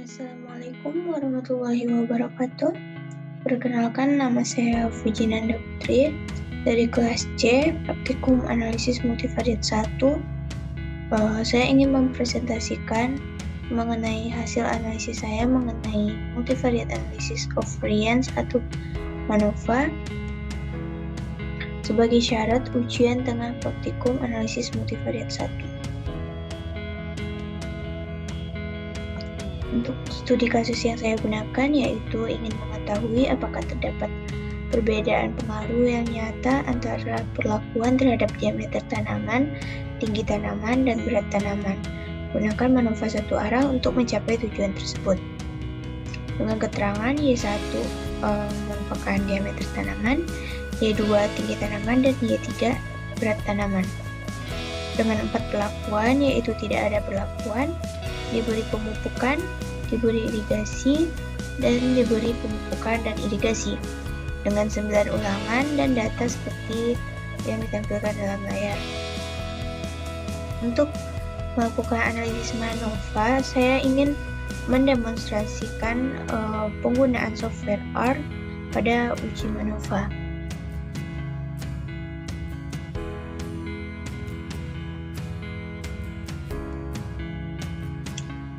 Assalamualaikum warahmatullahi wabarakatuh. Perkenalkan, nama saya Fujinanda Putri dari kelas C, Praktikum Analisis Multivariat 1. Saya ingin mempresentasikan mengenai hasil analisis saya mengenai multivariate analysis of variance atau MANOVA sebagai syarat ujian tengah Praktikum Analisis Multivariat 1. Untuk studi kasus yang saya gunakan yaitu ingin mengetahui apakah terdapat perbedaan pengaruh yang nyata antara perlakuan terhadap diameter tanaman, tinggi tanaman, dan berat tanaman. Gunakan MANOVA satu arah untuk mencapai tujuan tersebut. Dengan keterangan Y1 merupakan diameter tanaman, Y2 tinggi tanaman, dan Y3 berat tanaman. Dengan 4 perlakuan, yaitu tidak ada perlakuan, diberi pemupukan, diberi irigasi, dan diberi pemupukan dan irigasi dengan 9 ulangan dan data seperti yang ditampilkan dalam layar. Untuk melakukan analisis MANOVA, saya ingin mendemonstrasikan penggunaan software R pada uji MANOVA.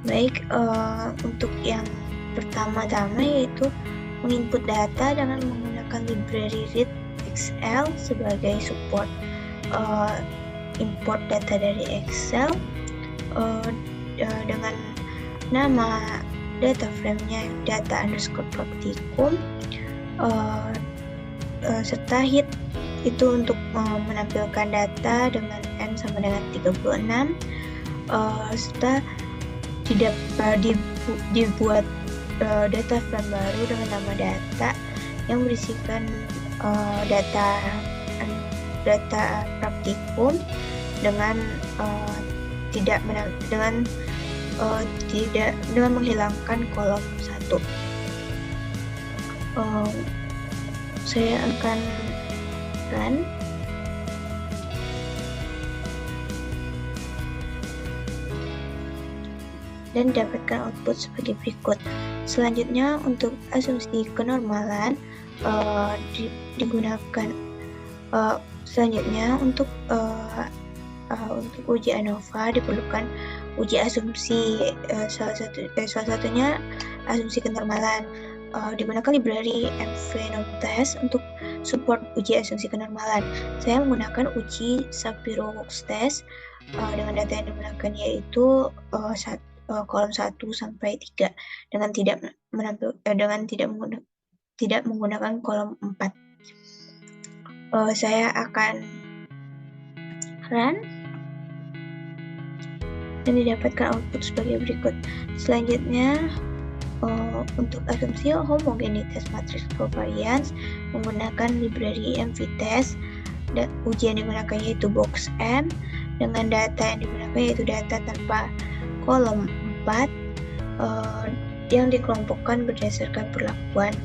Baik, untuk yang pertama-tama yaitu menginput data dengan menggunakan library read XL sebagai support. Import data dari Excel dengan nama data frame-nya data underscore praktikum serta hit itu untuk menampilkan data dengan N sama dengan 36 serta dibuat data frame baru dengan nama data yang berisikan data praktikum dengan tidak menghilangkan kolom 1. Saya akan run. Dan dapatkan output sebagai berikut. Selanjutnya untuk asumsi kenormalan digunakan. Selanjutnya untuk uji ANOVA diperlukan uji asumsi salah satunya asumsi kenormalan. Digunakan library MVNOMTest untuk support uji asumsi kenormalan. Saya menggunakan uji ShapiroWorks dengan data yang digunakan yaitu kolom 1 sampai 3 dengan tidak menggunakan kolom 4. Saya akan run dan didapatkan output sebagai berikut. Selanjutnya untuk asumsi homogenitas matriks covariance menggunakan library MVTest dan ujian yang digunakan yaitu box M dengan data yang digunakan yaitu data tanpa kolom 4 yang dikelompokkan berdasarkan perlakuan.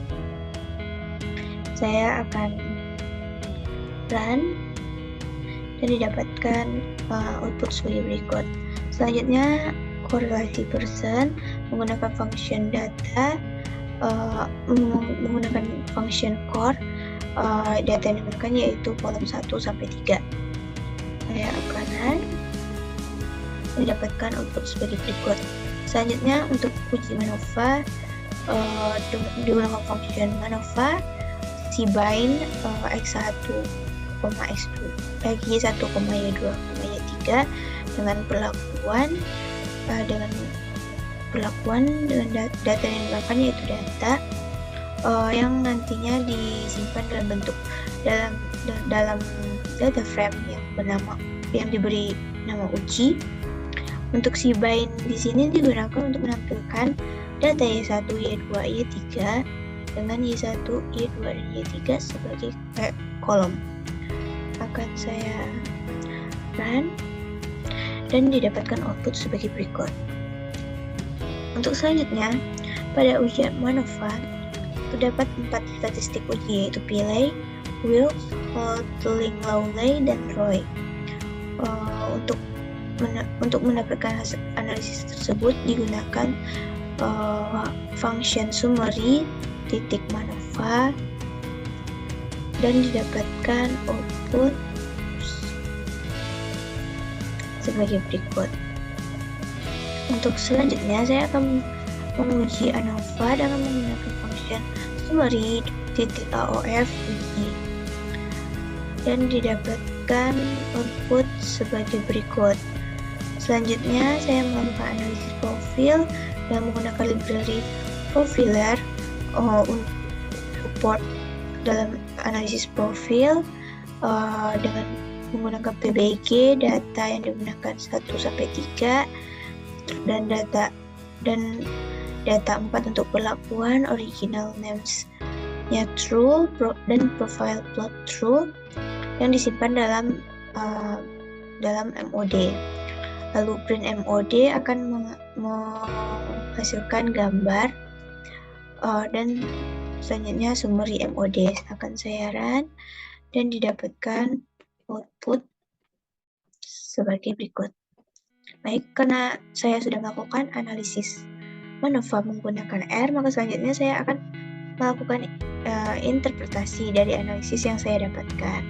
Saya akan run dan didapatkan output sebagai berikut. Selanjutnya korelasi person menggunakan function data menggunakan function core data yang digunakan yaitu kolom 1 sampai 3. Saya akan run mendapatkan output sebagai berikut. Selanjutnya untuk uji MANOVA digunakan function MANOVA cbind x1, x2, y1, y2, y3 dengan perlakuan dengan data yang digunakan yaitu data yang nantinya disimpan dalam bentuk dalam data frame yang diberi nama uji. Untuk cbind di sini digunakan untuk menampilkan data Y1, Y2, Y3 dengan Y1, Y2, dan Y3 sebagai kolom. Akan saya run dan didapatkan output sebagai berikut. Untuk selanjutnya, pada ujian MANOVA terdapat 4 statistik uji yaitu Pillay, Wilks, Holding-Lawley, dan Roy. Untuk mendapatkan hasil analisis tersebut digunakan function summary titik MANOVA dan didapatkan output sebagai berikut. Untuk selanjutnya saya akan menguji ANOVA dengan menggunakan function summary titik AOF uji dan didapatkan output sebagai berikut. Selanjutnya saya melakukan analisis profil dan menggunakan library profiler untuk support dalam analisis profil dengan menggunakan PBG data yang digunakan 1-3 dan data 4 untuk perlakuan original names-nya true dan profile plot true yang disimpan dalam MOD. Lalu print MOD akan menghasilkan gambar dan selanjutnya summary MOD akan saya run dan didapatkan output sebagai berikut. Baik, karena saya sudah melakukan analisis MANOVA menggunakan R, maka selanjutnya saya akan melakukan interpretasi dari analisis yang saya dapatkan.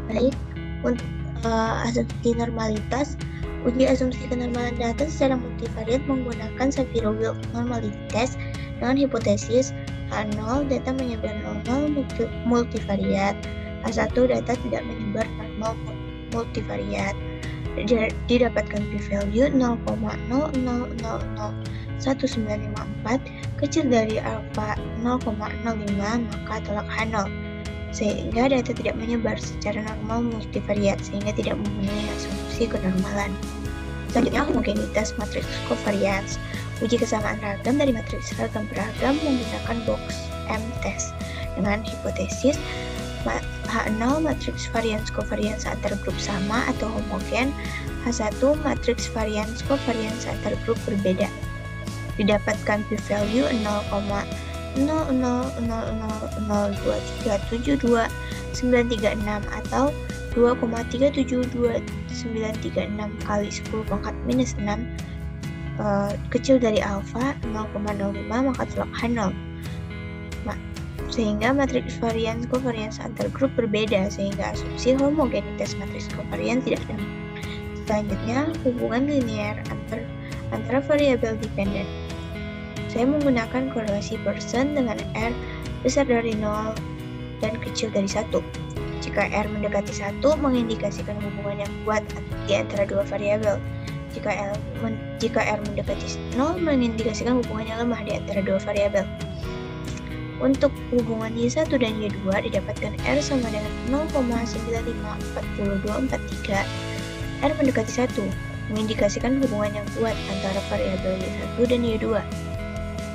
Baik, untuk asumsi normalitas, uji asumsi kenormalan data secara multivariat menggunakan Shapiro-Wilk normality test dengan hipotesis H0 data menyebar normal multivariat, H1 data tidak menyebar normal multivariat. Didapatkan p-value 0,00001954 kecil dari alpha 0,05 maka tolak H0 sehingga data tidak menyebar secara normal multivariat sehingga tidak memenuhi asumsi kenormalan. Selanjutnya homogenitas matriks covariance. Uji kesamaan ragam dari matriks ragam beragam menggunakan box M test dengan hipotesis H0 matriks varians covariance antar grup sama atau homogen, H1 matriks varians covariance antar grup berbeda. Didapatkan p-value 0,00002372,936 atau 2,372936 kali 10 pangkat minus 6 kecil dari alfa 0,05 maka tolak H0 sehingga matriks varians covariance antar grup berbeda sehingga asumsi homogenitas matriks covariance tidak ada. Selanjutnya hubungan linear antara variabel dependen. Saya menggunakan korelasi Pearson dengan R besar dari 0 dan kecil dari 1. Jika R mendekati 1, mengindikasikan hubungan yang kuat di antara dua variabel. Jika R mendekati 0, mengindikasikan hubungan yang lemah di antara dua variabel. Untuk hubungan Y1 dan Y2 didapatkan R sama dengan 0,954243. R mendekati 1, mengindikasikan hubungan yang kuat antara variabel Y1 dan Y2.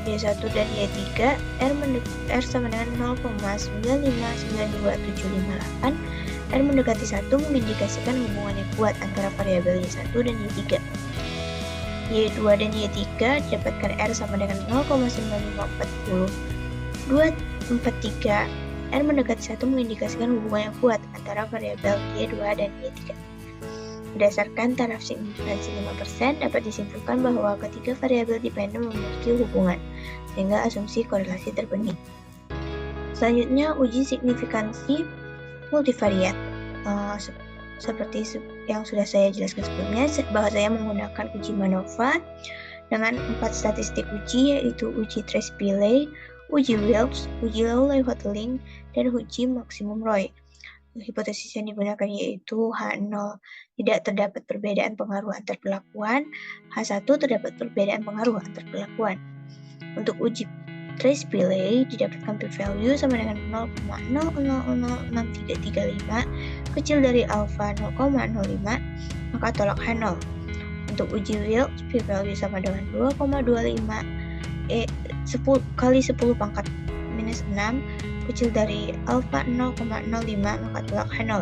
Y1 dan Y3, R sama dengan 0,959278. R mendekati 1 mengindikasikan hubungan yang kuat antara variabel Y1 dan Y3. Y2 dan Y3 didapatkan R sama dengan 0,9544243. R mendekati 1 mengindikasikan hubungan yang kuat antara variabel Y2 dan Y3. Berdasarkan taraf signifikansi 5%, dapat disimpulkan bahwa ketiga variabel dependen memiliki hubungan, sehingga asumsi korelasi terpenuhi. Selanjutnya, uji signifikansi multivariat. Seperti yang sudah saya jelaskan sebelumnya, bahwa saya menggunakan uji MANOVA dengan 4 statistik uji, yaitu uji Trace-Pillay, uji Wilks, uji Lowley-Hotelling, dan uji maksimum Roy. Hipotesis yang digunakan yaitu H0 tidak terdapat perbedaan pengaruh antar perlakuan, H1 terdapat perbedaan pengaruh antar perlakuan. Untuk uji Trace-Pillay didapatkan p-value sama dengan 0,006335 kecil dari alpha 0,05 maka tolak H0. Untuk uji Wilks p-value sama dengan 2,25 kali 10 pangkat minus 6 kecil dari alpha 0,05 maka tolak H0.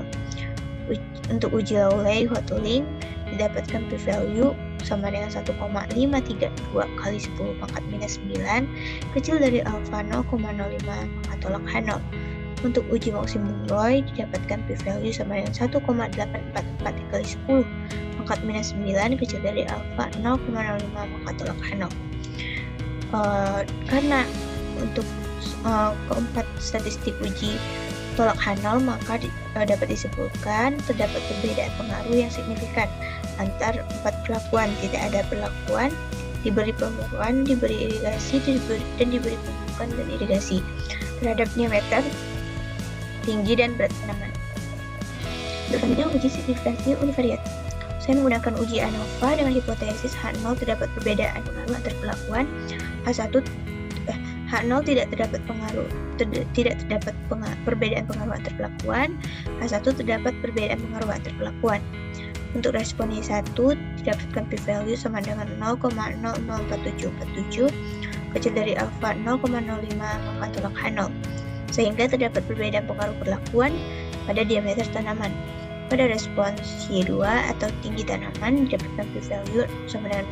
Untuk uji Lowley-Hotelling didapatkan p-value sama dengan 1,532 kali 10 pangkat minus 9 kecil dari alpha 0,05 maka tolak H0. Untuk uji maksimum Roy didapatkan p-value sama dengan 1,844 dikali 10 pangkat minus 9 kecil dari alfa 0,05 maka tolak H0. Karena untuk keempat statistik uji tolak H0 maka dapat disimpulkan terdapat perbedaan pengaruh yang signifikan antar empat perlakuan. Tidak ada perlakuan, diberi pemupukan, diberi irigasi, dan diberi pemupukan dan irigasi terhadap diameter, tinggi, dan berat tanaman. Selanjutnya uji signifikansi univariat. Saya menggunakan uji ANOVA dengan hipotesis H0 terdapat perbedaan pengaruh antar perlakuan, H0 tidak terdapat perbedaan pengaruh antar perlakuan, H1 terdapat perbedaan pengaruh antar perlakuan. Untuk respon Y1 didapatkan p-value sama dengan 0,004747 kecil dari alfa 0,05 maka tolak H0, sehingga terdapat perbedaan pengaruh perlakuan pada diameter tanaman. Pada respons Y2 atau tinggi tanaman didapatkan p-value sama dengan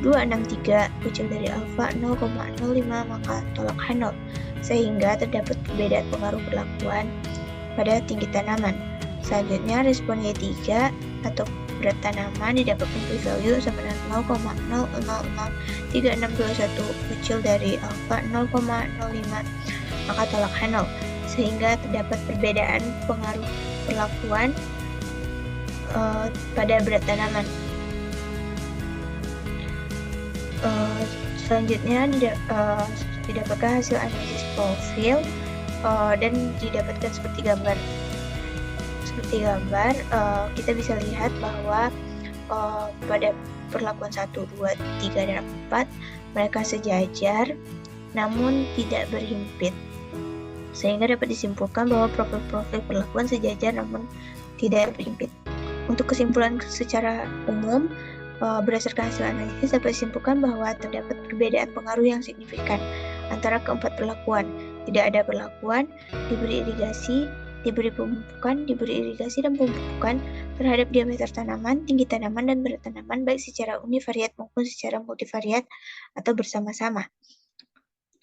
0,000263 kecil dari alfa 0,05 maka tolak H0, sehingga terdapat perbedaan pengaruh perlakuan pada tinggi tanaman. Selanjutnya respon Y3 atau berat tanaman didapatkan p-value sama dengan 0,003621 kecil dari alfa 0,05 maka tolak H0, sehingga terdapat perbedaan pengaruh perlakuan pada berat tanaman. Selanjutnya didapatkan hasil analisis profil dan didapatkan seperti gambar. Kita bisa lihat bahwa pada perlakuan 1, 2, 3, dan 4 mereka sejajar namun tidak berhimpit, sehingga dapat disimpulkan bahwa profil-profil perlakuan sejajar namun tidak berhimpit. Untuk kesimpulan secara umum, berdasarkan hasil analisis dapat disimpulkan bahwa terdapat perbedaan pengaruh yang signifikan antara keempat perlakuan. Tidak ada perlakuan, diberi irigasi, diberi pemupukan, diberi irigasi dan pemupukan terhadap diameter tanaman, tinggi tanaman, dan berat tanaman baik secara univariat maupun secara multivariat atau bersama-sama,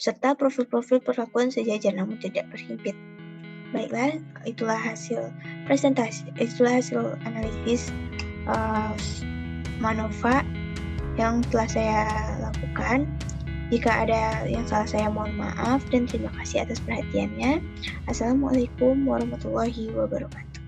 serta profil-profil perlakuan sejajar namun tidak berhimpit. Baiklah, itulah hasil analisis MANOVA yang telah saya lakukan. Jika ada yang salah saya mohon maaf dan terima kasih atas perhatiannya. Assalamualaikum warahmatullahi wabarakatuh.